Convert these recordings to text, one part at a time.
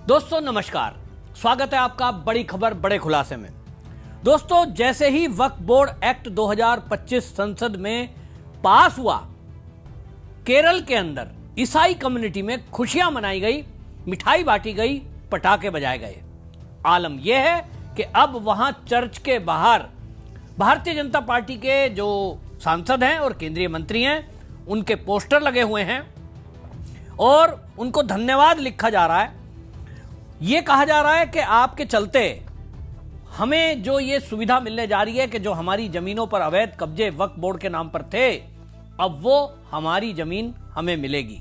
दोस्तों नमस्कार, स्वागत है आपका बड़ी खबर बड़े खुलासे में। दोस्तों, जैसे ही वक्फ बोर्ड एक्ट 2025 संसद में पास हुआ, केरल के अंदर ईसाई कम्युनिटी में खुशियां मनाई गई, मिठाई बांटी गई, पटाखे बजाए गए। आलम यह है कि अब वहां चर्च के बाहर भारतीय जनता पार्टी के जो सांसद हैं और केंद्रीय मंत्री हैं, उनके पोस्टर लगे हुए हैं और उनको धन्यवाद लिखा जा रहा है। यह कहा जा रहा है कि आपके चलते हमें जो ये सुविधा मिलने जा रही है कि जो हमारी जमीनों पर अवैध कब्जे वक्फ बोर्ड के नाम पर थे, अब वो हमारी जमीन हमें मिलेगी।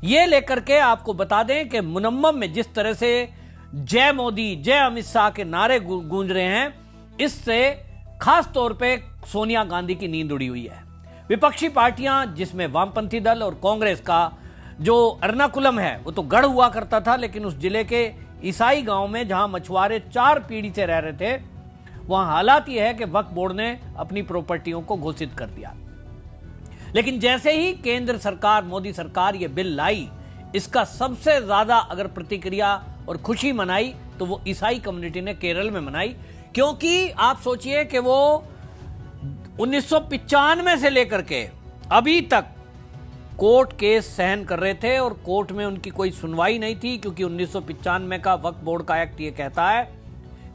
ये लेकर के आपको बता दें कि मुनम्मम में जिस तरह से जय मोदी, जय अमित शाह के नारे गूंज रहे हैं, इससे खास तौर पे सोनिया गांधी की नींद उड़ी हुई है। विपक्षी पार्टियां, जिसमें वामपंथी दल और कांग्रेस का जो एर्नाकुलम है, वो तो गढ़ हुआ करता था, लेकिन उस जिले के ईसाई गांव में जहां मछुआरे 4 पीढ़ी से रह रहे थे, वहां हालात यह है कि वक्फ बोर्ड ने अपनी प्रॉपर्टियों को घोषित कर दिया। लेकिन जैसे ही केंद्र सरकार, मोदी सरकार ये बिल लाई, इसका सबसे ज्यादा अगर प्रतिक्रिया और खुशी मनाई तो वो ईसाई कम्युनिटी ने केरल में मनाई। क्योंकि आप सोचिए कि वो 1995 से लेकर के अभी तक कोर्ट केस सहन कर रहे थे और कोर्ट में उनकी कोई सुनवाई नहीं थी, क्योंकि 1995 का वक्फ बोर्ड का एक्ट ये कहता है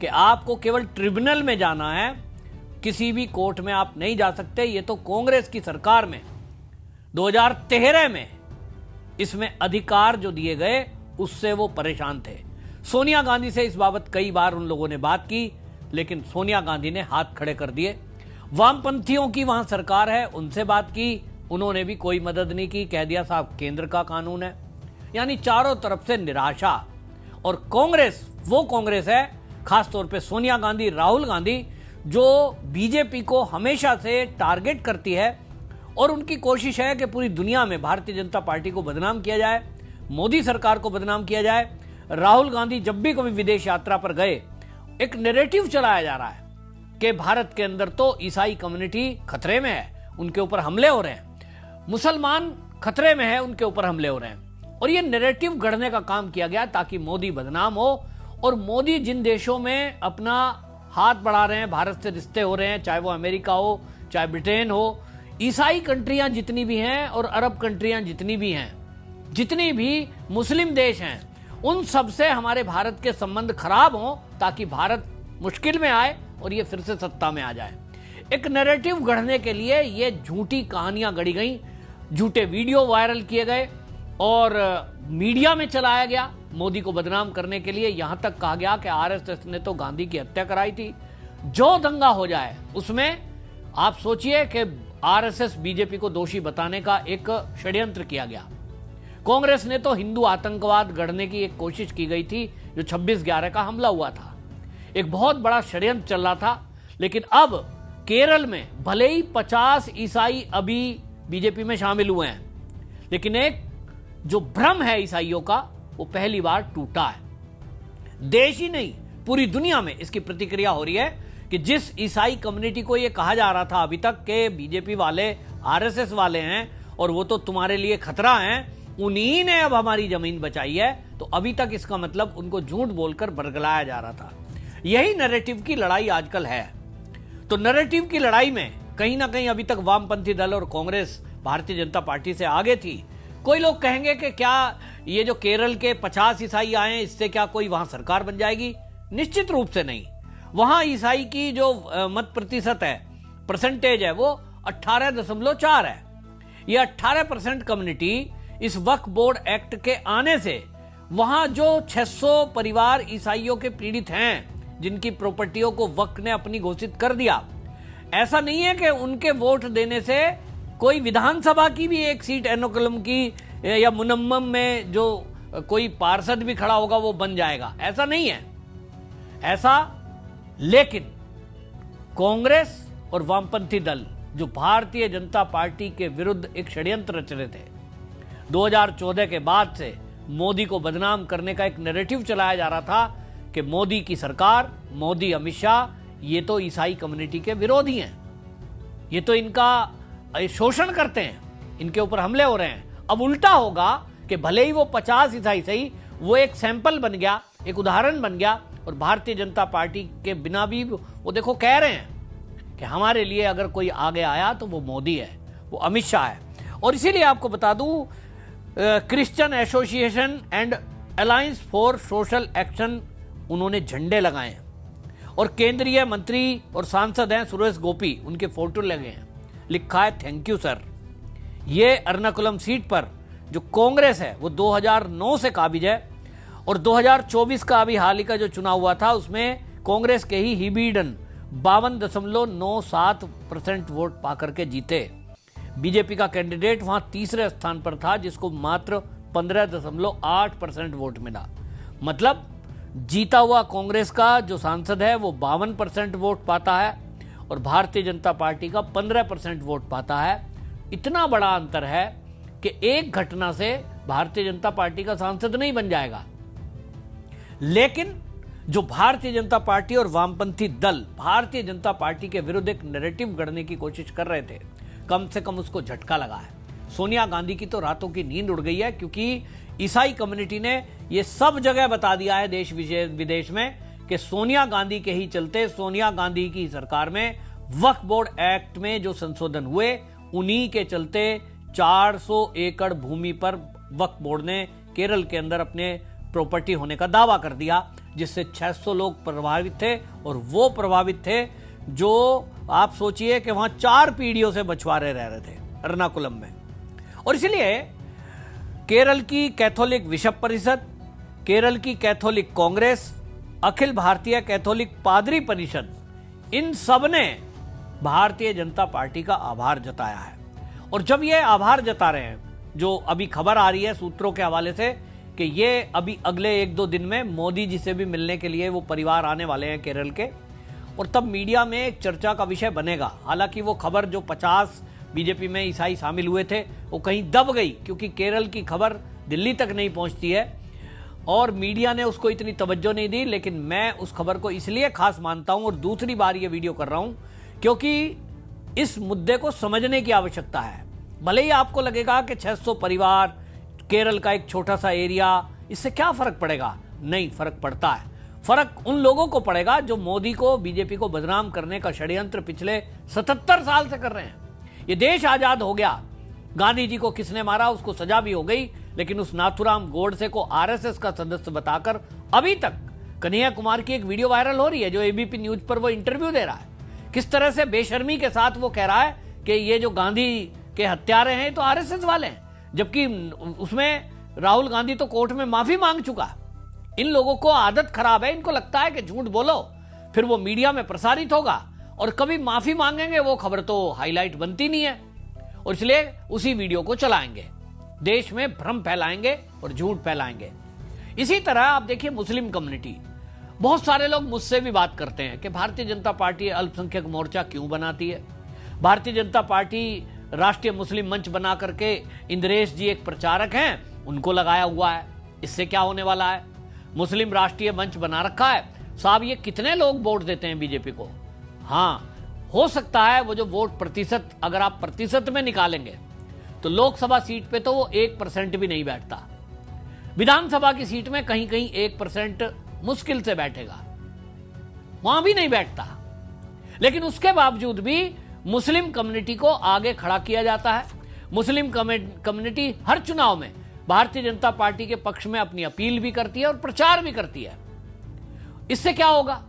कि आपको केवल ट्रिब्यूनल में जाना है, किसी भी कोर्ट में आप नहीं जा सकते। ये तो कांग्रेस की सरकार में 2013 में इसमें अधिकार जो दिए गए, उससे वो परेशान थे। सोनिया गांधी से इस बाबत कई बार उन लोगों ने बात की, लेकिन सोनिया गांधी ने हाथ खड़े कर दिए। वामपंथियों की वहां सरकार है, उनसे बात की, उन्होंने भी कोई मदद नहीं की, कह दिया साहब केंद्र का कानून है। यानी चारों तरफ से निराशा। और कांग्रेस वो कांग्रेस है, खासतौर पे सोनिया गांधी, राहुल गांधी, जो बीजेपी को हमेशा से टारगेट करती है और उनकी कोशिश है कि पूरी दुनिया में भारतीय जनता पार्टी को बदनाम किया जाए, मोदी सरकार को बदनाम किया जाए। राहुल गांधी जब भी कभी विदेश यात्रा पर गए, एक नैरेटिव चलाया जा रहा है कि भारत के अंदर तो ईसाई कम्युनिटी खतरे में है, उनके ऊपर हमले हो रहे हैं, मुसलमान खतरे में है, उनके ऊपर हमले हो रहे हैं। और ये नैरेटिव गढ़ने का काम किया गया ताकि मोदी बदनाम हो। और मोदी जिन देशों में अपना हाथ बढ़ा रहे हैं, भारत से रिश्ते हो रहे हैं, चाहे वो अमेरिका हो, चाहे ब्रिटेन हो, ईसाई कंट्रियां जितनी भी हैं और अरब कंट्रियां जितनी भी हैं, जितनी भी मुस्लिम देश हैं, उन सब से हमारे भारत के संबंध खराब हों ताकि भारत मुश्किल में आए और ये फिर से सत्ता में आ जाए। एक नैरेटिव गढ़ने के लिए ये झूठी कहानियां गढ़ी गई, झूठे वीडियो वायरल किए गए और मीडिया में चलाया गया मोदी को बदनाम करने के लिए। यहां तक कहा गया कि आरएसएस ने तो गांधी की हत्या कराई थी। जो दंगा हो जाए उसमें आप सोचिए कि आरएसएस बीजेपी को दोषी बताने का एक षड्यंत्र किया गया। कांग्रेस ने तो हिंदू आतंकवाद गढ़ने की एक कोशिश की गई थी, जो 26/11 का हमला हुआ था। एक बहुत बड़ा षड्यंत्र चल रहा था। लेकिन अब केरल में भले ही 50 ईसाई अभी बीजेपी में शामिल हुए हैं, लेकिन एक जो भ्रम है ईसाइयों का, वो पहली बार टूटा है। देश ही नहीं, पूरी दुनिया में इसकी प्रतिक्रिया हो रही है कि जिस ईसाई कम्युनिटी को यह कहा जा रहा था अभी तक के बीजेपी वाले आरएसएस वाले हैं और वो तो तुम्हारे लिए खतरा हैं, उन्हीं ने अब हमारी जमीन बचाई है, तो अभी तक इसका मतलब उनको झूठ बोलकर बरगलाया जा रहा था। यही नैरेटिव की लड़ाई आजकल है। तो नैरेटिव की लड़ाई में कहीं ना कहीं अभी तक वामपंथी दल और कांग्रेस भारतीय जनता पार्टी से आगे थी। कोई लोग कहेंगे कि क्या ये जो केरल के 50 ईसाई आए, इससे क्या कोई वहां सरकार बन जाएगी? निश्चित रूप से नहीं। वहां ईसाई की जो मत प्रतिशत है, परसेंटेज है, वो 18.4 है। ये 18% कम्युनिटी इस वक्फ बोर्ड एक्ट के आने से, वहां जो 600 परिवार ईसाइयों के पीड़ित हैं, जिनकी प्रॉपर्टियों को वक्फ ने अपनी घोषित कर दिया, ऐसा नहीं है कि उनके वोट देने से कोई विधानसभा की भी एक सीट एर्नाकुलम की या मुनम्मम में जो कोई पार्षद भी खड़ा होगा वो बन जाएगा, ऐसा नहीं है। ऐसा लेकिन कांग्रेस और वामपंथी दल जो भारतीय जनता पार्टी के विरुद्ध एक षड्यंत्र रच रहे थे, 2014 के बाद से मोदी को बदनाम करने का एक नैरेटिव चलाया जा रहा था कि मोदी की सरकार, मोदी, अमित शाह, ये तो ईसाई कम्युनिटी के विरोधी हैं, ये तो इनका शोषण करते हैं, इनके ऊपर हमले हो रहे हैं। अब उल्टा होगा कि भले ही वो 50 ईसाई सही, वो एक सैंपल बन गया, एक उदाहरण बन गया। और भारतीय जनता पार्टी के बिना भी वो देखो कह रहे हैं कि हमारे लिए अगर कोई आगे आया तो वो मोदी है, वो अमित शाह है। और इसीलिए आपको बता दूं, Christian association and alliance for social action उन्होंने झंडे लगाए हैं, और केंद्रीय मंत्री और सांसद हैं सुरेश गोपी, उनके फोटो लगे हैं, लिखा है थैंक यू सर। ये एर्नाकुलम सीट पर जो कांग्रेस है वो 2009 से काबिज है, और 2024 का अभी हाल ही का जो चुनाव हुआ था उसमें कांग्रेस के ही हिबीडन 52.97% वोट पाकर के जीते। बीजेपी का कैंडिडेट वहां तीसरे स्थान पर था, जिसको मात्र 15.8% वोट मिला। मतलब जीता हुआ कांग्रेस का जो सांसद है वो 52% वोट पाता है, और भारतीय जनता पार्टी का 15% वोट पाता है। इतना बड़ा अंतर है कि एक घटना से भारतीय जनता पार्टी का सांसद नहीं बन जाएगा। लेकिन जो भारतीय जनता पार्टी और वामपंथी दल भारतीय जनता पार्टी के विरुद्ध एक नैरेटिव गढ़ने की कोशिश कर रहे थे, कम से कम उसको झटका लगा है। सोनिया गांधी की तो रातों की नींद उड़ गई है, क्योंकि ईसाई कम्युनिटी ने यह सब जगह बता दिया है देश विदेश में कि सोनिया गांधी के ही चलते, सोनिया गांधी की सरकार में वक्फ बोर्ड एक्ट में जो संशोधन हुए, उन्हीं के चलते 400 एकड़ भूमि पर वक्फ बोर्ड ने केरल के अंदर अपने प्रॉपर्टी होने का दावा कर दिया, जिससे 600 लोग प्रभावित थे। और वो प्रभावित थे जो आप सोचिए कि वहां 4 पीढ़ियों से बछवारे रह रहे थे एर्नाकुलम में। और इसलिए केरल की कैथोलिक बिशप परिषद, केरल की कैथोलिक कांग्रेस, अखिल भारतीय कैथोलिक पादरी परिषद, इन सब ने भारतीय जनता पार्टी का आभार जताया है। और जब ये आभार जता रहे हैं, जो अभी खबर आ रही है सूत्रों के हवाले से कि ये अभी अगले 1-2 दिन में मोदी जी से भी मिलने के लिए वो परिवार आने वाले हैं केरल के, और तब मीडिया में एक चर्चा का विषय बनेगा। हालांकि वो खबर जो 50 बीजेपी में ईसाई शामिल हुए थे वो कहीं दब गई, क्योंकि केरल की खबर दिल्ली तक नहीं पहुंचती है और मीडिया ने उसको इतनी तवज्जो नहीं दी। लेकिन मैं उस खबर को इसलिए खास मानता हूं और दूसरी बार ये वीडियो कर रहा हूं क्योंकि इस मुद्दे को समझने की आवश्यकता है। भले ही आपको लगेगा कि 600 परिवार, केरल का एक छोटा सा एरिया, इससे क्या फर्क पड़ेगा? नहीं, फर्क पड़ता है। फर्क उन लोगों को पड़ेगा जो मोदी को, बीजेपी को बदनाम करने का षड्यंत्र पिछले 77 साल से कर रहे हैं। ये देश आजाद हो गया, गांधी जी को किसने मारा उसको सजा भी हो गई, लेकिन उस नाथुराम गोडसे को आरएसएस का सदस्य बताकर अभी तक कन्हैया कुमार की एक वीडियो वायरल हो रही है, जो एबीपी न्यूज पर वो इंटरव्यू दे रहा है। किस तरह से बेशर्मी के साथ वो कह रहा है कि ये जो गांधी के हत्यारे हैं तो आरएसएस वाले हैं, जबकि उसमें राहुल गांधी तो कोर्ट में माफी मांग चुका। इन लोगों को आदत खराब है, इनको लगता है कि झूठ बोलो फिर वो मीडिया में प्रसारित होगा, और कभी माफी मांगेंगे वो खबर तो हाईलाइट बनती नहीं है, और इसलिए उसी वीडियो को चलाएंगे, देश में भ्रम फैलाएंगे और झूठ फैलाएंगे। इसी तरह आप देखिए मुस्लिम कम्युनिटी, बहुत सारे लोग मुझसे भी बात करते हैं कि भारतीय जनता पार्टी अल्पसंख्यक मोर्चा क्यों बनाती है। भारतीय जनता पार्टी राष्ट्रीय मुस्लिम मंच बना करके इंद्रेश जी एक प्रचारक हैं, उनको लगाया हुआ है, इससे क्या होने वाला है? मुस्लिम राष्ट्रीय मंच बना रखा है साहब, ये कितने लोग वोट देते हैं बीजेपी को? हाँ, हो सकता है वो जो वोट प्रतिशत, अगर आप प्रतिशत में निकालेंगे तो लोकसभा सीट पे तो वो 1% भी नहीं बैठता, विधानसभा की सीट में कहीं कहीं 1% मुश्किल से बैठेगा, वहां भी नहीं बैठता। लेकिन उसके बावजूद भी मुस्लिम कम्युनिटी को आगे खड़ा किया जाता है। मुस्लिम कम्युनिटी हर चुनाव में भारतीय जनता पार्टी के पक्ष में अपनी अपील भी करती है और प्रचार भी करती है। इससे क्या होगा?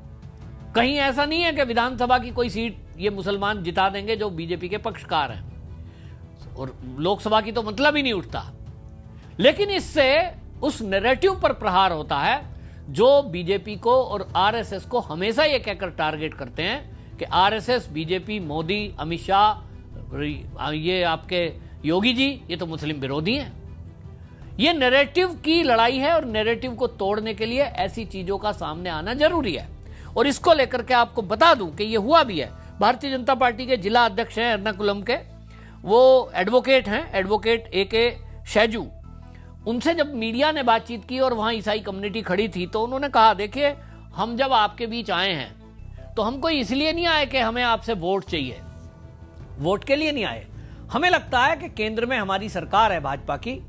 कहीं ऐसा नहीं है कि विधानसभा की कोई सीट ये मुसलमान जिता देंगे जो बीजेपी के पक्षकार हैं, और लोकसभा की तो मतलब ही नहीं उठता। लेकिन इससे उस नैरेटिव पर प्रहार होता है जो बीजेपी को और आरएसएस को हमेशा ये कहकर टारगेट करते हैं कि आरएसएस, बीजेपी, मोदी, अमित शाह, ये आपके योगी जी, ये तो मुस्लिम विरोधी हैं। ये नैरेटिव की लड़ाई है, और नैरेटिव को तोड़ने के लिए ऐसी चीजों का सामने आना जरूरी है। और इसको लेकर के आपको बता दूं कि ये हुआ भी है। भारतीय जनता पार्टी के जिला अध्यक्ष हैं एर्नाकुलम के, वो एडवोकेट हैं, एडवोकेट AK शैजू। उनसे जब मीडिया ने बातचीत की और वहां ईसाई कम्युनिटी खड़ी थी, तो उन्होंने कहा, देखिए हम जब आपके बीच आए हैं तो हम कोई इसलिए नहीं आए कि हमें आपसे वोट चाहिए, वोट के लिए नहीं आए। हमें लगता है कि केंद्र में हमारी सरकार है भाजपा की,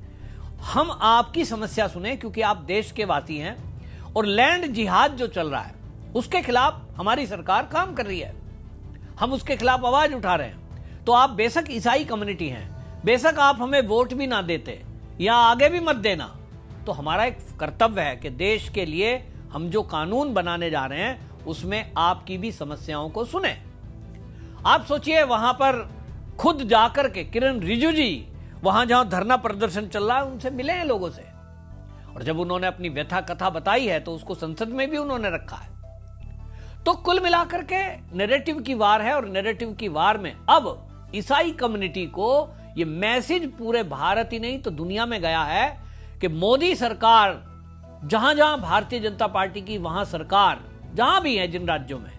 हम आपकी समस्या सुने, क्योंकि आप देश के वासी हैं और लैंड जिहाद जो चल रहा है उसके खिलाफ हमारी सरकार काम कर रही है, हम उसके खिलाफ आवाज उठा रहे हैं। तो आप बेशक ईसाई कम्युनिटी हैं, बेशक आप हमें वोट भी ना देते या आगे भी मत देना, तो हमारा एक कर्तव्य है कि देश के लिए हम जो कानून बनाने जा रहे हैं उसमें आपकी भी समस्याओं को सुने। आप सोचिए, वहां पर खुद जाकर के किरण रिजिजू जी वहां जहां धरना प्रदर्शन चल रहा है उनसे मिले हैं लोगों से, और जब उन्होंने अपनी व्यथा कथा बताई है तो उसको संसद में भी उन्होंने रखा है। तो कुल मिलाकर के नैरेटिव की वार है, और नैरेटिव की वार में अब ईसाई कम्युनिटी को यह मैसेज पूरे भारत ही नहीं तो दुनिया में गया है कि मोदी सरकार, जहां जहां भारतीय जनता पार्टी की वहां सरकार जहां भी है, जिन राज्यों में,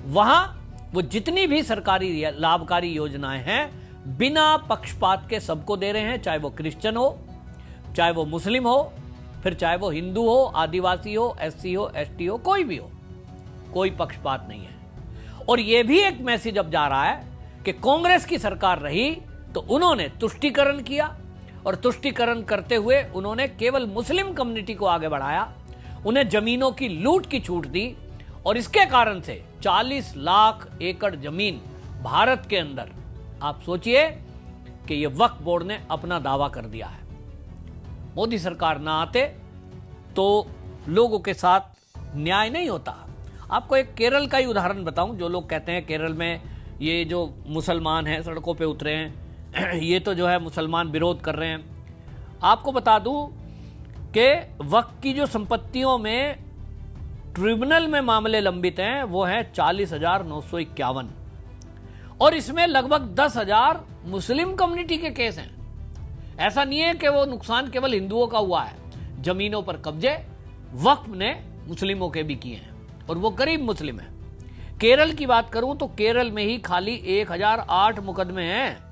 वहां वो जितनी भी सरकारी लाभकारी योजनाएं हैं बिना पक्षपात के सबको दे रहे हैं, चाहे वो क्रिश्चियन हो, चाहे वो मुस्लिम हो, फिर चाहे वो हिंदू हो, आदिवासी हो, एससी हो, एसटी हो, कोई भी हो, कोई पक्षपात नहीं है। और यह भी एक मैसेज अब जा रहा है कि कांग्रेस की सरकार रही तो उन्होंने तुष्टीकरण किया, और तुष्टीकरण करते हुए उन्होंने केवल मुस्लिम कम्युनिटी को आगे बढ़ाया, उन्हें जमीनों की लूट की छूट दी, और इसके कारण से 40 लाख एकड़ जमीन भारत के अंदर, आप सोचिए कि यह वक्फ बोर्ड ने अपना दावा कर दिया है। मोदी सरकार ना आते तो लोगों के साथ न्याय नहीं होता। आपको एक केरल का ही उदाहरण बताऊं, जो लोग कहते हैं केरल में ये जो मुसलमान हैं सड़कों पे उतरे हैं, ये तो जो है मुसलमान विरोध कर रहे हैं। आपको बता दूं कि वक्फ की जो संपत्तियों में ट्रिब्यूनल में मामले लंबित हैं वो हैं 40,951, और इसमें लगभग 10,000 मुस्लिम कम्युनिटी के केस हैं। ऐसा नहीं है कि वो नुकसान केवल हिंदुओं का हुआ है, जमीनों पर कब्जे वक्फ ने मुस्लिमों के भी किए हैं, और वो गरीब मुस्लिम है। केरल की बात करूं तो केरल में ही खाली 1008 मुकदमे हैं,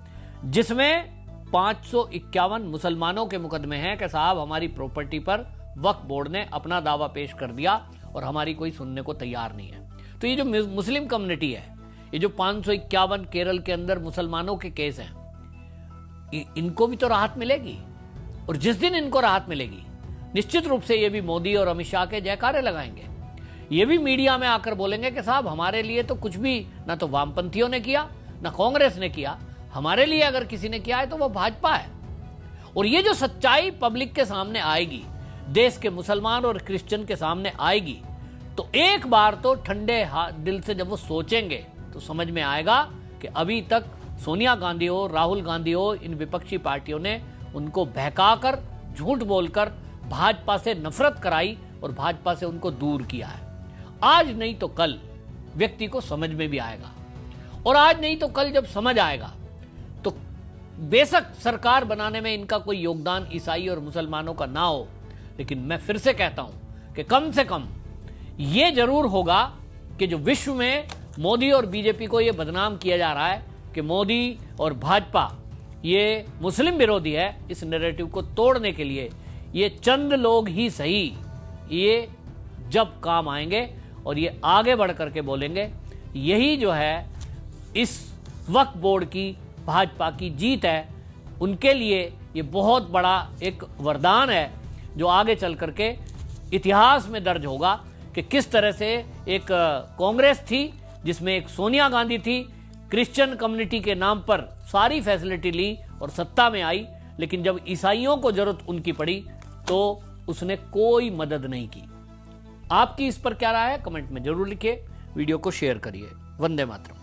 जिसमें 551 मुसलमानों के मुकदमे हैं कि साहब हमारी प्रॉपर्टी पर वक्फ बोर्ड ने अपना दावा पेश कर दिया और हमारी कोई सुनने को तैयार नहीं है। तो ये जो मुस्लिम कम्युनिटी है, ये जो 551 केरल के अंदर मुसलमानों के केस हैं, इनको भी तो राहत मिलेगी, और जिस दिन इनको राहत मिलेगी निश्चित रूप से ये भी मोदी और अमित शाह के जयकारे लगाएंगे। ये भी मीडिया में आकर बोलेंगे कि साहब हमारे लिए तो कुछ भी ना तो वामपंथियों ने किया ना कांग्रेस ने किया, हमारे लिए अगर किसी ने किया है तो वो भाजपा है। और ये जो सच्चाई पब्लिक के सामने आएगी, देश के मुसलमान और क्रिश्चियन के सामने आएगी, तो एक बार तो ठंडे दिल से जब वो सोचेंगे तो समझ में आएगा कि अभी तक सोनिया गांधी हो, राहुल गांधी हो, इन विपक्षी पार्टियों ने उनको बहकाकर, झूठ बोलकर भाजपा से नफरत कराई और भाजपा से उनको दूर किया है। आज नहीं तो कल व्यक्ति को समझ में भी आएगा, और आज नहीं तो कल जब समझ आएगा तो बेशक सरकार बनाने में इनका कोई योगदान ईसाई और मुसलमानों का ना हो, लेकिन मैं फिर से कहता हूं कि कम से कम यह जरूर होगा कि जो विश्व में मोदी और बीजेपी को यह बदनाम किया जा रहा है कि मोदी और भाजपा ये मुस्लिम विरोधी है, इस नैरेटिव को तोड़ने के लिए ये चंद लोग ही सही ये जब काम आएंगे और ये आगे बढ़ करके बोलेंगे, यही जो है इस वक्फ बोर्ड की भाजपा की जीत है। उनके लिए ये बहुत बड़ा एक वरदान है जो आगे चल करके इतिहास में दर्ज होगा कि किस तरह से एक कांग्रेस थी जिसमें एक सोनिया गांधी थी, क्रिश्चियन कम्युनिटी के नाम पर सारी फैसिलिटी ली और सत्ता में आई, लेकिन जब ईसाइयों को जरूरत उनकी पड़ी तो उसने कोई मदद नहीं की। आपकी इस पर क्या राय है कमेंट में जरूर लिखिए, वीडियो को शेयर करिए। वंदे मातरम।